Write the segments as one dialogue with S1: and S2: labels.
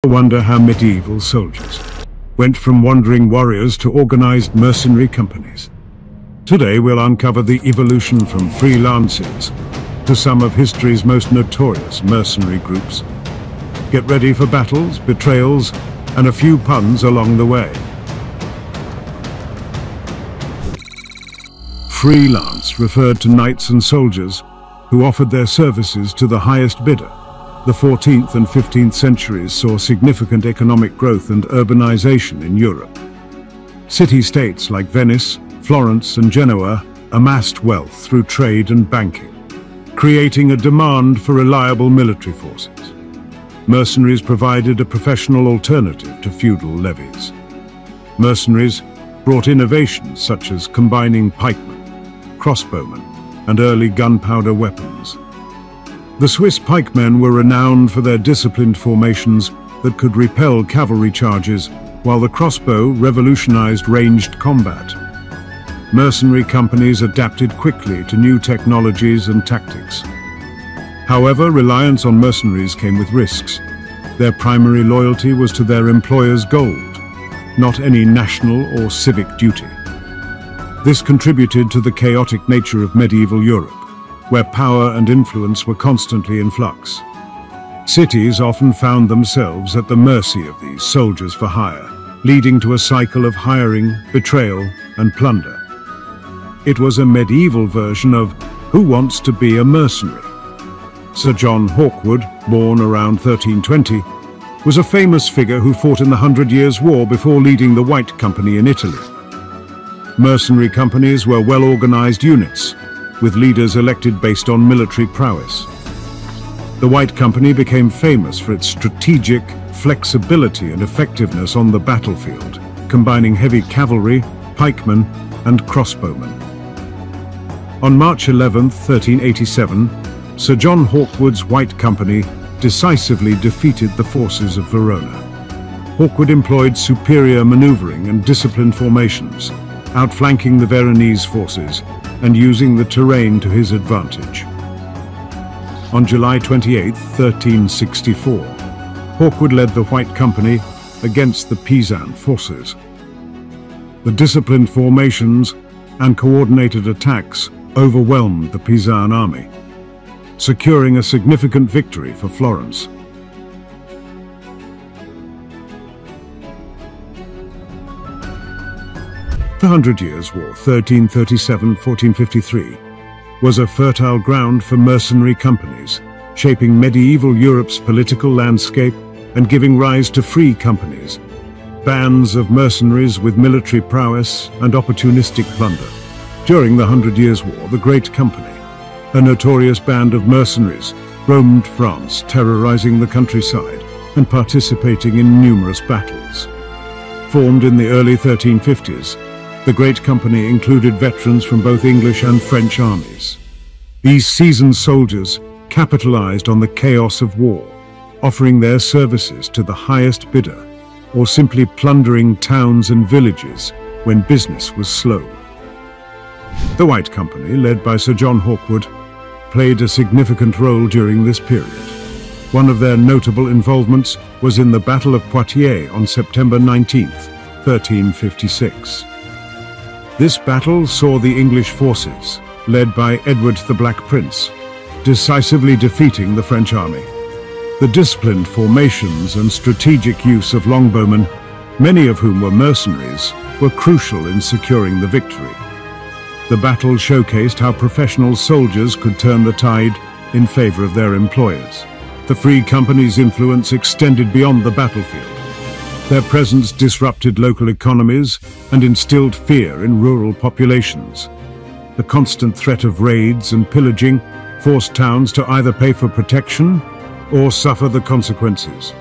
S1: Wonder how medieval soldiers went from wandering warriors to organized mercenary companies. Today we'll uncover the evolution from freelancers to some of history's most notorious mercenary groups. Get ready for battles, betrayals, and a few puns along the way. Freelance referred to knights and soldiers who offered their services to the highest bidder. The 14th and 15th centuries saw significant economic growth and urbanization in Europe. City-states like Venice, Florence, and Genoa amassed wealth through trade and banking, creating a demand for reliable military forces. Mercenaries provided a professional alternative to feudal levies. Mercenaries brought innovations such as combining pikemen, crossbowmen, and early gunpowder weapons. The Swiss pikemen were renowned for their disciplined formations that could repel cavalry charges, while the crossbow revolutionized ranged combat. Mercenary companies adapted quickly to new technologies and tactics. However, reliance on mercenaries came with risks. Their primary loyalty was to their employer's gold, not any national or civic duty. This contributed to the chaotic nature of medieval Europe, where power and influence were constantly in flux. Cities often found themselves at the mercy of these soldiers for hire, leading to a cycle of hiring, betrayal, and plunder. It was a medieval version of Who Wants to Be a Mercenary? Sir John Hawkwood, born around 1320, was a famous figure who fought in the 100 Years' War before leading the White Company in Italy. Mercenary companies were well-organized units, with leaders elected based on military prowess. The White Company became famous for its strategic flexibility and effectiveness on the battlefield, combining heavy cavalry, pikemen, and crossbowmen. On March 11, 1387, Sir John Hawkwood's White Company decisively defeated the forces of Verona. Hawkwood employed superior maneuvering and disciplined formations, outflanking the Veronese forces and using the terrain to his advantage. On July 28, 1364, Hawkwood led the White Company against the Pisan forces. The disciplined formations and coordinated attacks overwhelmed the Pisan army, securing a significant victory for Florence. The 100 Years' War, 1337-1453, was a fertile ground for mercenary companies, shaping medieval Europe's political landscape and giving rise to free companies, bands of mercenaries with military prowess and opportunistic plunder. During the 100 Years' War, the Great Company, a notorious band of mercenaries, roamed France, terrorizing the countryside and participating in numerous battles. Formed in the early 1350s, the Great Company included veterans from both English and French armies. These seasoned soldiers capitalized on the chaos of war, offering their services to the highest bidder, or simply plundering towns and villages when business was slow. The White Company, led by Sir John Hawkwood, played a significant role during this period. One of their notable involvements was in the Battle of Poitiers on September 19, 1356. This battle saw the English forces, led by Edward the Black Prince, decisively defeating the French army. The disciplined formations and strategic use of longbowmen, many of whom were mercenaries, were crucial in securing the victory. The battle showcased how professional soldiers could turn the tide in favor of their employers. The Free Company's influence extended beyond the battlefield. Their presence disrupted local economies and instilled fear in rural populations. The constant threat of raids and pillaging forced towns to either pay for protection or suffer the consequences.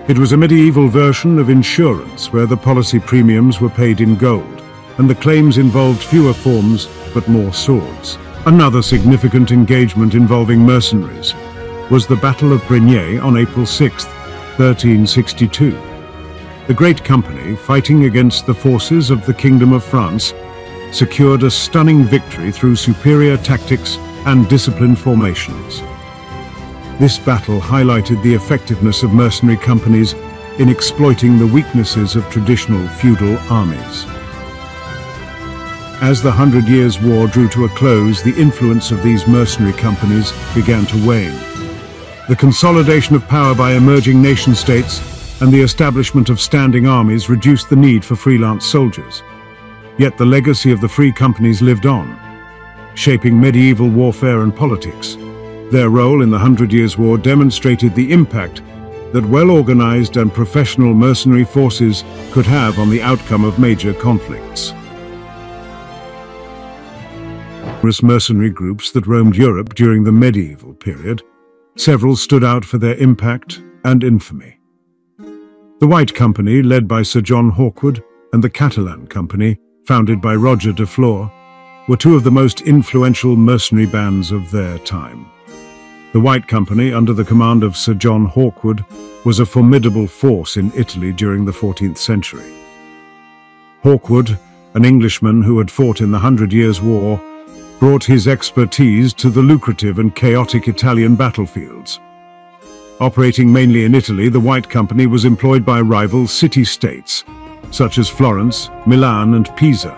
S1: It was a medieval version of insurance where the policy premiums were paid in gold, and the claims involved fewer forms but more swords. Another significant engagement involving mercenaries was the Battle of Brignais on April 6, 1362. The Great Company, fighting against the forces of the Kingdom of France, secured a stunning victory through superior tactics and disciplined formations. This battle highlighted the effectiveness of mercenary companies in exploiting the weaknesses of traditional feudal armies. As the 100 Years' War drew to a close, the influence of these mercenary companies began to wane. The consolidation of power by emerging nation-states and the establishment of standing armies reduced the need for freelance soldiers. Yet the legacy of the free companies lived on, shaping medieval warfare and politics. Their role in the 100 Years' War demonstrated the impact that well-organized and professional mercenary forces could have on the outcome of major conflicts. Numerous mercenary groups that roamed Europe during the medieval period, several stood out for their impact and infamy. The White Company, led by Sir John Hawkwood, and the Catalan Company, founded by Roger de Flor, were two of the most influential mercenary bands of their time. The White Company, under the command of Sir John Hawkwood, was a formidable force in Italy during the 14th century. Hawkwood, an Englishman who had fought in the 100 Years' War, brought his expertise to the lucrative and chaotic Italian battlefields. Operating mainly in Italy, the White Company was employed by rival city-states, such as Florence, Milan, and Pisa.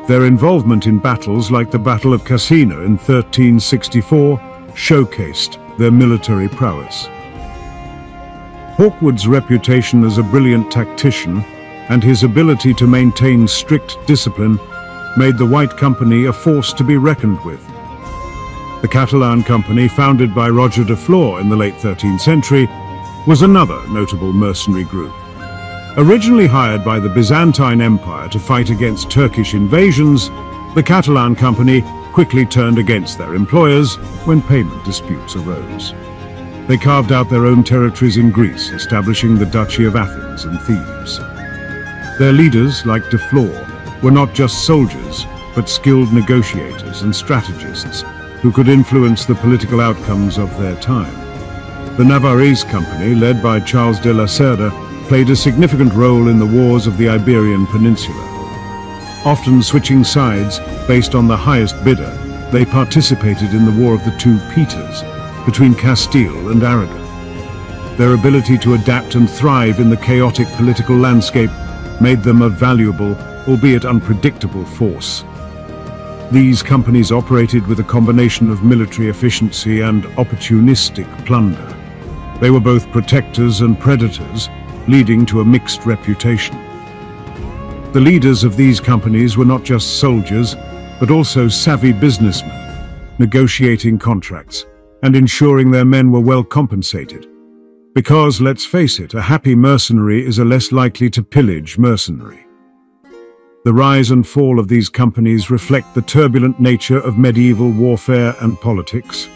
S1: Their involvement in battles like the Battle of Cassino in 1364 showcased their military prowess. Hawkwood's reputation as a brilliant tactician and his ability to maintain strict discipline made the White Company a force to be reckoned with. The Catalan Company, founded by Roger de Flor in the late 13th century, was another notable mercenary group. Originally hired by the Byzantine Empire to fight against Turkish invasions, the Catalan Company quickly turned against their employers when payment disputes arose. They carved out their own territories in Greece, establishing the Duchy of Athens and Thebes. Their leaders, like de Flor, were not just soldiers, but skilled negotiators and strategists who could influence the political outcomes of their time. The Navarrese Company, led by Charles de la Cerda, played a significant role in the wars of the Iberian Peninsula. Often switching sides based on the highest bidder, they participated in the War of the Two Peters between Castile and Aragon. Their ability to adapt and thrive in the chaotic political landscape made them a valuable, albeit unpredictable, force. These companies operated with a combination of military efficiency and opportunistic plunder. They were both protectors and predators, leading to a mixed reputation. The leaders of these companies were not just soldiers, but also savvy businessmen, negotiating contracts and ensuring their men were well compensated. Because, let's face it, a happy mercenary is a less likely to pillage mercenary. The rise and fall of these companies reflect the turbulent nature of medieval warfare and politics.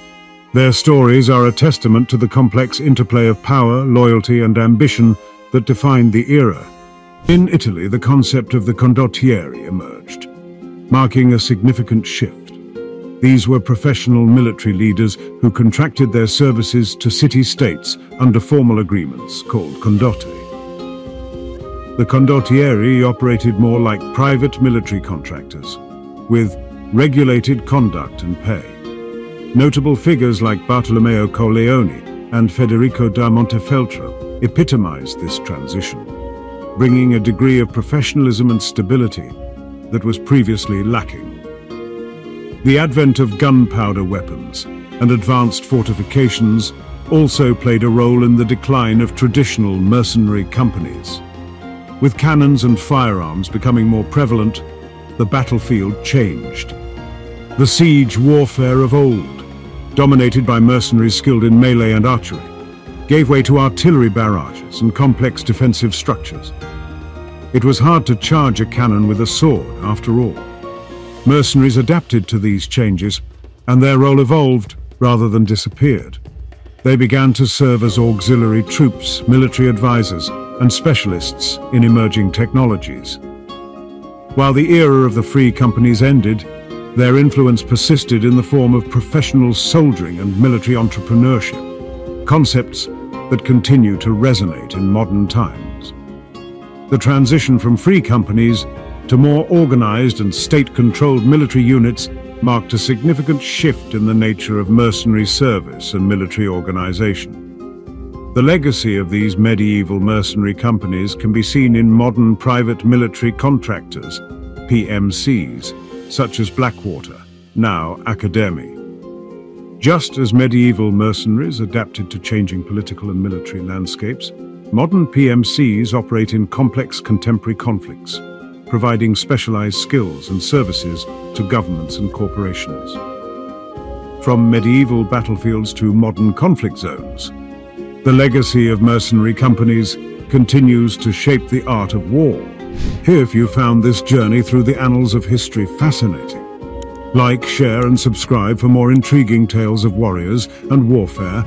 S1: Their stories are a testament to the complex interplay of power, loyalty, and ambition that defined the era. In Italy, the concept of the condottieri emerged, marking a significant shift. These were professional military leaders who contracted their services to city-states under formal agreements called condotti. The condottieri operated more like private military contractors, with regulated conduct and pay. Notable figures like Bartolomeo Colleoni and Federico da Montefeltro epitomized this transition, bringing a degree of professionalism and stability that was previously lacking. The advent of gunpowder weapons and advanced fortifications also played a role in the decline of traditional mercenary companies. With cannons and firearms becoming more prevalent, the battlefield changed. The siege warfare of old, dominated by mercenaries skilled in melee and archery, gave way to artillery barrages and complex defensive structures. It was hard to charge a cannon with a sword, after all. Mercenaries adapted to these changes, and their role evolved rather than disappeared. They began to serve as auxiliary troops, military advisors, and specialists in emerging technologies. While the era of the free companies ended, their influence persisted in the form of professional soldiering and military entrepreneurship, concepts that continue to resonate in modern times. The transition from free companies to more organized and state-controlled military units marked a significant shift in the nature of mercenary service and military organization. The legacy of these medieval mercenary companies can be seen in modern private military contractors, PMCs, such as Blackwater, now Academy. Just as medieval mercenaries adapted to changing political and military landscapes, modern PMCs operate in complex contemporary conflicts, providing specialized skills and services to governments and corporations. From medieval battlefields to modern conflict zones, the legacy of mercenary companies continues to shape the art of war. If you found this journey through the annals of history fascinating, like, share and subscribe for more intriguing tales of warriors and warfare